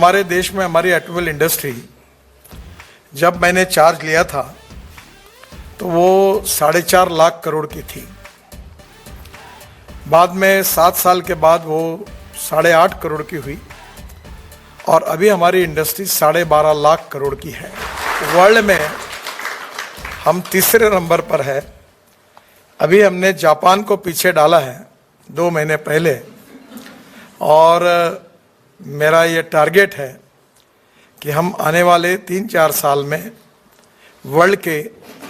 हमारे देश में हमारी ऑटोमोबाइल इंडस्ट्री जब मैंने चार्ज लिया था तो वो 4.5 लाख करोड़ की थी। बाद में 7 साल के बाद वो 8.5 करोड़ की हुई और अभी हमारी इंडस्ट्री 12.5 लाख करोड़ की है। वर्ल्ड में हम तीसरे नंबर पर है। अभी हमने जापान को पीछे डाला है 2 महीने पहले और मेरा ये टारगेट है कि हम आने वाले 3-4 साल में वर्ल्ड के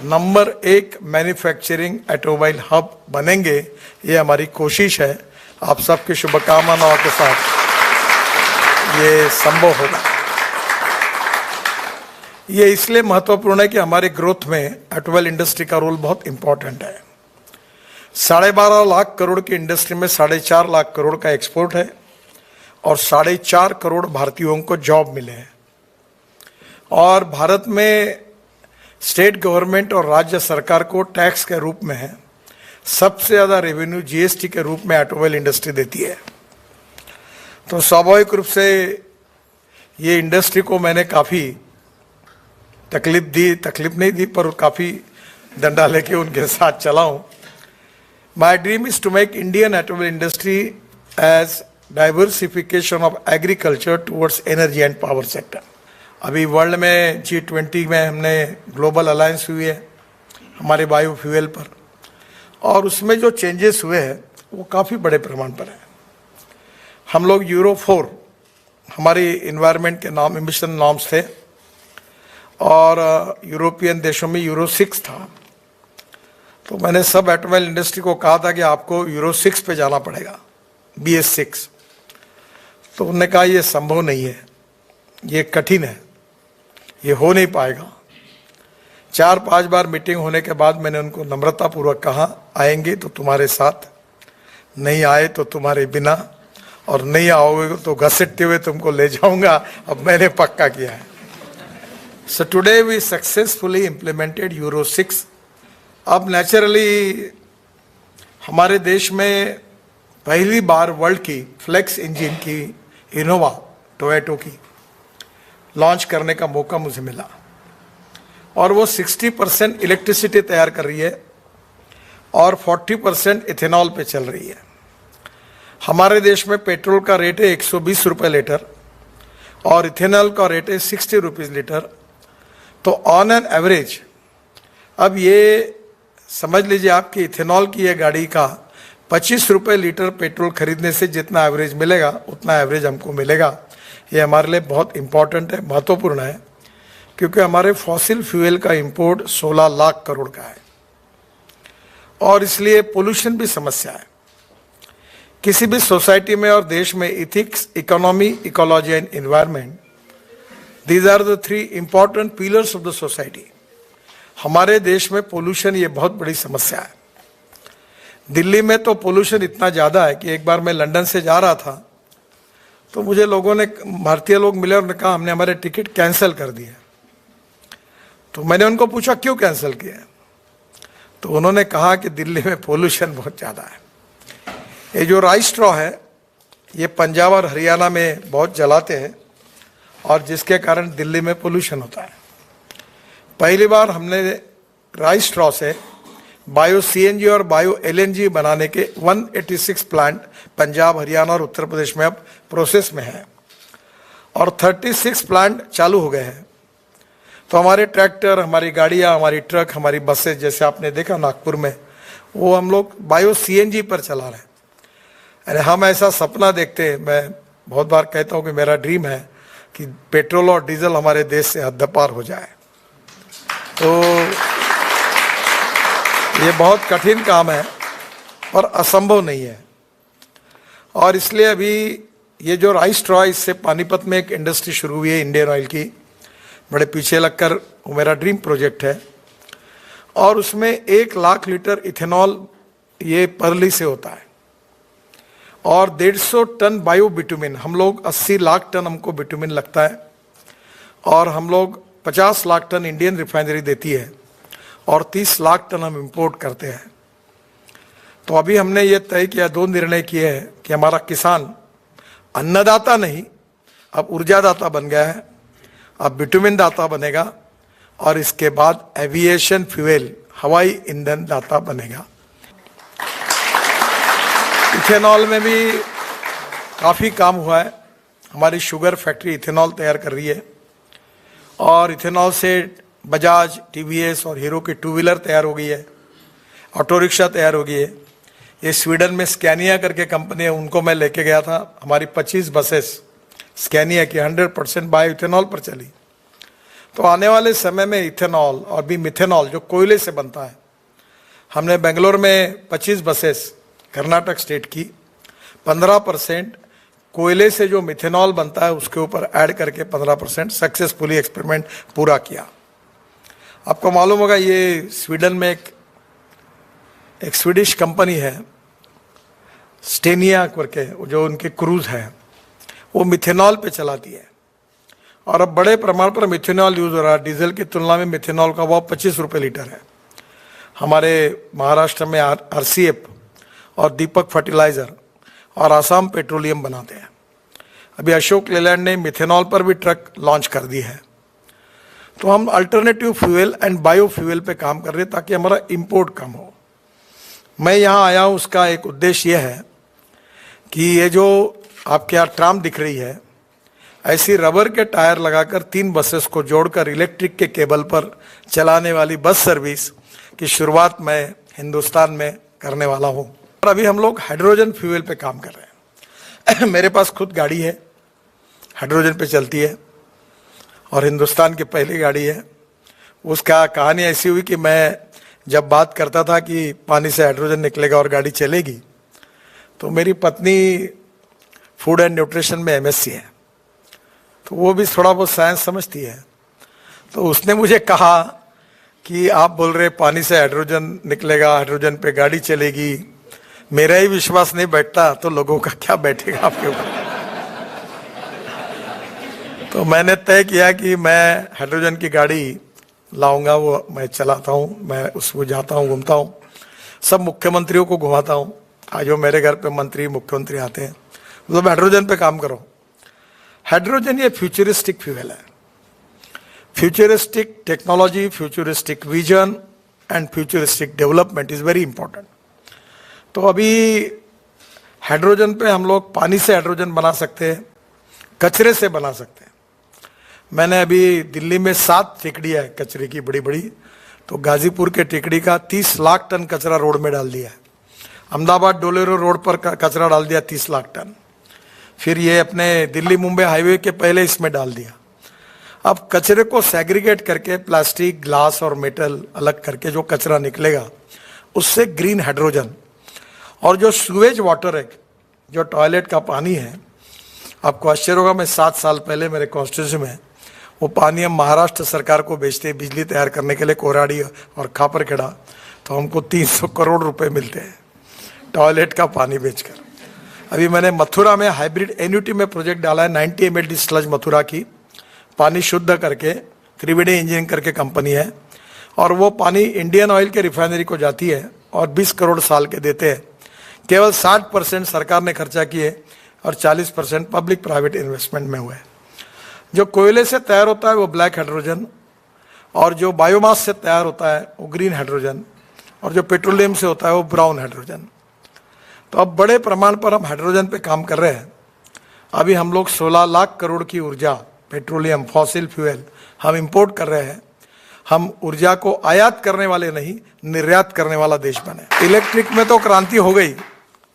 नंबर 1 मैन्युफैक्चरिंग ऑटोमोबाइल हब बनेंगे। ये हमारी कोशिश है। आप सबकी शुभकामनाओं के साथ ये संभव होगा। ये इसलिए महत्वपूर्ण है कि हमारे ग्रोथ में ऑटोमोबाइल इंडस्ट्री का रोल बहुत इंपॉर्टेंट है। 12.5 लाख करोड़ की इंडस्ट्री में 4.5 लाख करोड़ का एक्सपोर्ट है और 4.5 करोड़ भारतीयों को जॉब मिले हैं। और भारत में स्टेट गवर्नमेंट और राज्य सरकार को टैक्स के रूप में सबसे ज़्यादा रेवेन्यू जीएसटी के रूप में ऑटोमोबाइल इंडस्ट्री देती है। तो स्वाभाविक रूप से ये इंडस्ट्री को मैंने काफ़ी तकलीफ नहीं दी पर काफ़ी डंडा लेके उनके साथ चला हूँ। My dream is to make Indian automobile industry as diversification of agriculture towards energy and power sector. अभी वर्ल्ड में G20 में हमने ग्लोबल अलायंस हुई है हमारे बायोफ्यूल पर और उसमें जो चेंजेस हुए हैं वो काफ़ी बड़े प्रमाण पर है। हम लोग यूरो 4 हमारी इन्वायरमेंट के नाम एमिशन नॉर्म्स थे और यूरोपियन देशों में यूरो 6 था। तो मैंने सब ऑटोमोबाइल इंडस्ट्री को कहा था कि आपको यूरो 6 पे जाना पड़ेगा, BS6। तो उन्होंने कहा ये संभव नहीं है, ये कठिन है, ये हो नहीं पाएगा। 4-5 बार मीटिंग होने के बाद मैंने उनको नम्रतापूर्वक कहा आएंगे तो तुम्हारे साथ, नहीं आए तो तुम्हारे बिना, और नहीं आओगे तो घसीटते हुए तुमको ले जाऊंगा। अब मैंने पक्का किया है। So today we successfully implemented euro 6। अब नेचुरली हमारे देश में पहली बार वर्ल्ड की फ्लेक्स इंजन की इनोवा टोयोटो की लॉन्च करने का मौका मुझे मिला और वो 60% इलेक्ट्रिसिटी तैयार कर रही है और 40% इथेनॉल पे चल रही है। हमारे देश में पेट्रोल का रेट है 120 रुपये लीटर और इथेनॉल का रेट है 60 रुपीज़ लीटर। तो ऑन एन एवरेज अब ये समझ लीजिए आपकी इथेनॉल की ये गाड़ी का 25 रुपये लीटर पेट्रोल खरीदने से जितना एवरेज मिलेगा उतना एवरेज हमको मिलेगा। ये हमारे लिए बहुत इम्पॉर्टेंट है, महत्वपूर्ण है, क्योंकि हमारे फॉसिल फ्यूल का इंपोर्ट 16 लाख करोड़ का है और इसलिए पोल्यूशन भी समस्या है। किसी भी सोसाइटी में और देश में ethics, economy, ecology and environment, these are the 3 important pillars of the society. हमारे देश में पोल्यूशन ये बहुत बड़ी समस्या है। दिल्ली में तो पोल्यूशन इतना ज़्यादा है कि एक बार मैं लंदन से जा रहा था तो मुझे लोगों ने, भारतीय लोग मिले और ने कहा हमने हमारे टिकट कैंसिल कर दिए। तो मैंने उनको पूछा क्यों कैंसिल किया, तो उन्होंने कहा कि दिल्ली में पोल्यूशन बहुत ज़्यादा है। ये जो राइस स्ट्रॉ है ये पंजाब और हरियाणा में बहुत जलाते हैं और जिसके कारण दिल्ली में पोल्यूशन होता है। पहली बार हमने राइस स्ट्रॉ से बायो CNG और बायो LNG बनाने के 186 प्लांट पंजाब, हरियाणा और उत्तर प्रदेश में अब प्रोसेस में है और 36 प्लांट चालू हो गए हैं। तो हमारे ट्रैक्टर, हमारी गाड़ियाँ, हमारी ट्रक, हमारी बसें, जैसे आपने देखा नागपुर में, वो हम लोग बायो CNG पर चला रहे हैं। अरे हम ऐसा सपना देखते हैं, मैं बहुत बार कहता हूँ कि मेरा ड्रीम है कि पेट्रोल और डीजल हमारे देश से हद्दपार हो जाए। तो ये बहुत कठिन काम है पर असंभव नहीं है। और इसलिए अभी ये जो राइस स्ट्रॉ, इससे पानीपत में एक इंडस्ट्री शुरू हुई है इंडियन ऑयल की, बड़े पीछे लगकर, वो मेरा ड्रीम प्रोजेक्ट है और उसमें 1 लाख लीटर इथेनॉल ये परली से होता है और 150 टन बायो बिटुमिन। हम लोग 80 लाख टन हमको बिटुमिन लगता है और हम लोग 50 लाख टन इंडियन रिफाइनरी देती है और 30 लाख टन हम इंपोर्ट करते हैं। तो अभी हमने ये तय किया, 2 निर्णय किए हैं कि हमारा किसान अन्नदाता नहीं, अब ऊर्जादाता बन गया है, अब बिटुमिन दाता बनेगा और इसके बाद एविएशन फ्यूल हवाई ईंधन दाता बनेगा। इथेनॉल में भी काफ़ी काम हुआ है। हमारी शुगर फैक्ट्री इथेनॉल तैयार कर रही है और इथेनॉल से बजाज, टीवीएस और हीरो की टू व्हीलर तैयार हो गई है, ऑटो रिक्शा तैयार हो गई है। ये स्वीडन में स्कैनिया करके कंपनी है, उनको मैं लेके गया था। हमारी 25 बसेस स्कैनिया की 100% बायो इथेनॉल पर चली। तो आने वाले समय में इथेनॉल और भी मिथेनॉल जो कोयले से बनता है, हमने बेंगलोर में 25 बसेस कर्नाटक स्टेट की 15% कोयले से जो मिथेनॉल बनता है उसके ऊपर ऐड करके 15% सक्सेसफुली एक्सपेरिमेंट पूरा किया। आपको मालूम होगा ये स्वीडन में एक स्वीडिश कंपनी है स्टेनिया करके, जो उनके क्रूज है वो मिथेनॉल पे चलाती है और अब बड़े प्रमाण पर मिथेनॉल यूज हो रहा है। डीजल की तुलना में मिथेनॉल का भाव 25 रुपये लीटर है। हमारे महाराष्ट्र में आरसीएफ और दीपक फर्टिलाइजर और आसाम पेट्रोलियम बनाते हैं। अभी अशोक लेलैंड ने मिथेनॉल पर भी ट्रक लॉन्च कर दी है। तो हम alternative fuel and bio fuel पे काम कर रहे हैं ताकि हमारा इंपोर्ट कम हो। मैं यहाँ आया हूँ, उसका एक उद्देश्य यह है कि ये जो आपके यहाँ ट्राम दिख रही है, ऐसी रबर के टायर लगाकर 3 बसेस को जोड़कर इलेक्ट्रिक के केबल पर चलाने वाली बस सर्विस की शुरुआत मैं हिंदुस्तान में करने वाला हूँ। और अभी हम लोग हाइड्रोजन फ्यूल पे काम कर रहे हैं। मेरे पास खुद गाड़ी है, हाइड्रोजन पे चलती है और हिंदुस्तान की पहली गाड़ी है। उसका कहानी ऐसी हुई कि मैं जब बात करता था कि पानी से हाइड्रोजन निकलेगा और गाड़ी चलेगी, तो मेरी पत्नी फूड एंड न्यूट्रिशन में एमएससी है, तो वो भी थोड़ा बहुत साइंस समझती है। तो उसने मुझे कहा कि आप बोल रहे पानी से हाइड्रोजन निकलेगा, हाइड्रोजन पे गाड़ी चलेगी, मेरा ही विश्वास नहीं बैठता तो लोगों का क्या बैठेगा आपके ऊपर। तो मैंने तय किया कि मैं हाइड्रोजन की गाड़ी लाऊंगा, वो मैं चलाता हूँ, मैं उसको जाता हूँ, घूमता हूँ, सब मुख्यमंत्रियों को घुमाता हूँ। आज जो मेरे घर पे मंत्री मुख्यमंत्री आते हैं, मतलब हाइड्रोजन पे काम करो। हाइड्रोजन ये फ्यूचरिस्टिक फ्यूल है। Futuristic technology, futuristic vision and futuristic development is very important. तो अभी हाइड्रोजन पे हम लोग पानी से हाइड्रोजन बना सकते हैं, कचरे से बना सकते हैं। मैंने अभी दिल्ली में 7 टेकड़ियाँ है कचरे की बड़ी बड़ी, तो गाजीपुर के टेकड़ी का 30 लाख टन कचरा रोड में डाल दिया है। अहमदाबाद डोलेरो रोड पर कचरा डाल दिया 30 लाख टन। फिर ये अपने दिल्ली मुंबई हाईवे के पहले इसमें डाल दिया। अब कचरे को सेग्रीगेट करके प्लास्टिक, ग्लास और मेटल अलग करके जो कचरा निकलेगा उससे ग्रीन हाइड्रोजन, और जो सूवेज वाटर है, जो टॉयलेट का पानी है, आपको आश्चर्य होगा, मैं 7 साल पहले मेरे कॉन्स्टिट्यूंसी में वो पानी हम महाराष्ट्र सरकार को बेचते हैं बिजली तैयार करने के लिए, कोराडी और खापरखेड़ा, तो हमको 300 करोड़ रुपए मिलते हैं टॉयलेट का पानी बेचकर। अभी मैंने मथुरा में हाइब्रिड एन्यूटी में प्रोजेक्ट डाला है, 90 ml स्लज मथुरा की, पानी शुद्ध करके, त्रिवेणी इंजीनियरिंग करके कंपनी है, और वो पानी इंडियन ऑयल के रिफाइनरी को जाती है और 20 करोड़ साल के देते हैं। केवल 60% सरकार ने खर्चा किए और 40% पब्लिक प्राइवेट इन्वेस्टमेंट में हुए। जो कोयले से तैयार होता है वो ब्लैक हाइड्रोजन, और जो बायोमास से तैयार होता है वो ग्रीन हाइड्रोजन, और जो पेट्रोलियम से होता है वो ब्राउन हाइड्रोजन। तो अब बड़े प्रमाण पर हम हाइड्रोजन पे काम कर रहे हैं। अभी हम लोग 16 लाख करोड़ की ऊर्जा, पेट्रोलियम, फॉसिल फ्यूल हम इंपोर्ट कर रहे हैं। हम ऊर्जा को आयात करने वाले नहीं, निर्यात करने वाला देश बने। इलेक्ट्रिक में तो क्रांति हो गई।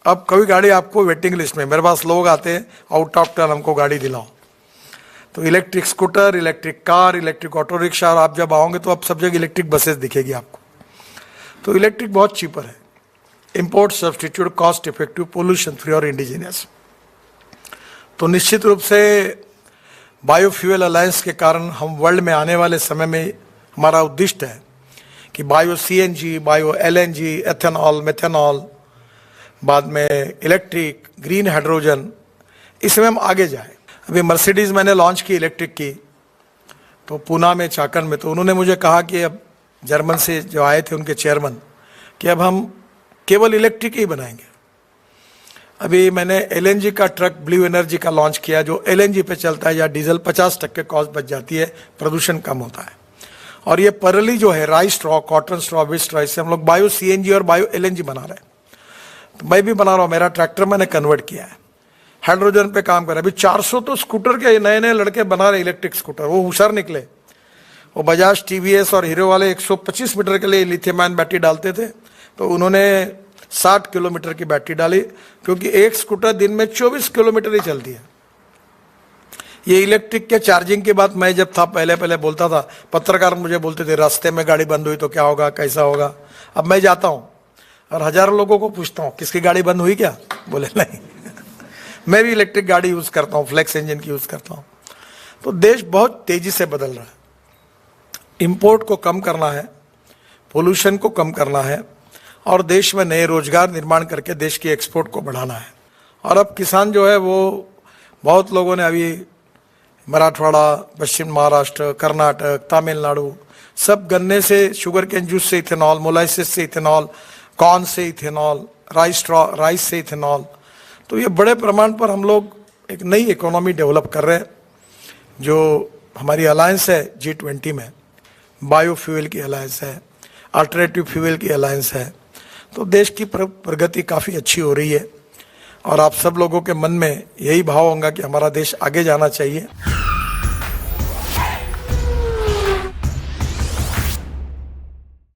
अब कभी गाड़ी आपको वेटिंग लिस्ट में, मेरे पास लोग आते हैं आउट ऑफ टर्न, हमको गाड़ी दिलाओ। तो electric scooter, electric car, electric auto rickshaw, और आप जब आओगे तो अब सब जगह इलेक्ट्रिक बसेस दिखेगी आपको। तो इलेक्ट्रिक बहुत चीपर है, import substitute, cost effective, pollution free और इंडिजिनियस। तो निश्चित रूप से बायोफ्यूल अलायंस के कारण हम वर्ल्ड में आने वाले समय में, हमारा उद्दिष्ट है कि bio CNG, bio LNG, ethanol, methanol, बाद में इलेक्ट्रिक, ग्रीन हाइड्रोजन, इसमें हम आगे जाए। अभी मर्सिडीज मैंने लॉन्च की इलेक्ट्रिक की, तो पूना में, चाकन में, तो उन्होंने मुझे कहा कि अब जर्मन से जो आए थे उनके चेयरमैन, कि अब हम केवल इलेक्ट्रिक ही बनाएंगे। अभी मैंने एलएनजी का ट्रक ब्लू एनर्जी का लॉन्च किया, जो एलएनजी पे चलता है या डीजल, 50% कॉस्ट बच जाती है, प्रदूषण कम होता है। और ये परली जो है, rice straw, cotton straw, waste straw, इससे हम लोग बायो सीएनजी और बायो एलएनजी बना रहे हैं। तो मैं भी बना रहा हूँ, मेरा ट्रैक्टर मैंने कन्वर्ट किया है, हाइड्रोजन पे काम कर रहा है। अभी 400 तो स्कूटर के नए नए लड़के बना रहे, इलेक्ट्रिक स्कूटर, वो होशियार निकले। वो बजाज, टीवीएस और हीरो वाले 125 मीटर के लिए लिथियम आयन बैटरी डालते थे, तो उन्होंने 60 किलोमीटर की बैटरी डाली, क्योंकि एक स्कूटर दिन में 24 किलोमीटर ही चलती है। ये इलेक्ट्रिक के चार्जिंग की बात मैं जब था पहले बोलता था, पत्रकार मुझे बोलते थे रास्ते में गाड़ी बंद हुई तो क्या होगा, कैसा होगा। अब मैं जाता हूँ और हजारों लोगों को पूछता हूँ किसकी गाड़ी बंद हुई क्या, बोले नहीं। मैं भी इलेक्ट्रिक गाड़ी यूज करता हूँ, फ्लेक्स इंजन की यूज करता हूँ। तो देश बहुत तेजी से बदल रहा है। इंपोर्ट को कम करना है, पोल्यूशन को कम करना है, और देश में नए रोजगार निर्माण करके देश की एक्सपोर्ट को बढ़ाना है। और अब किसान जो है वो, बहुत लोगों ने अभी मराठवाड़ा, पश्चिम महाराष्ट्र, कर्नाटक, तमिलनाडु, सब गन्ने से शुगर केन जूस से इथेनॉल, मोलाइसिस से इथेनॉल, कॉर्न से इथेनॉल, राइस से इथेनॉल। तो ये बड़े प्रमाण पर हम लोग एक नई इकोनॉमी डेवलप कर रहे हैं। जो हमारी अलायंस है G20 में, बायोफ्यूल की अलायंस है, अल्टरनेटिव फ्यूल की अलायंस है। तो देश की प्रगति काफ़ी अच्छी हो रही है, और आप सब लोगों के मन में यही भाव होगा कि हमारा देश आगे जाना चाहिए।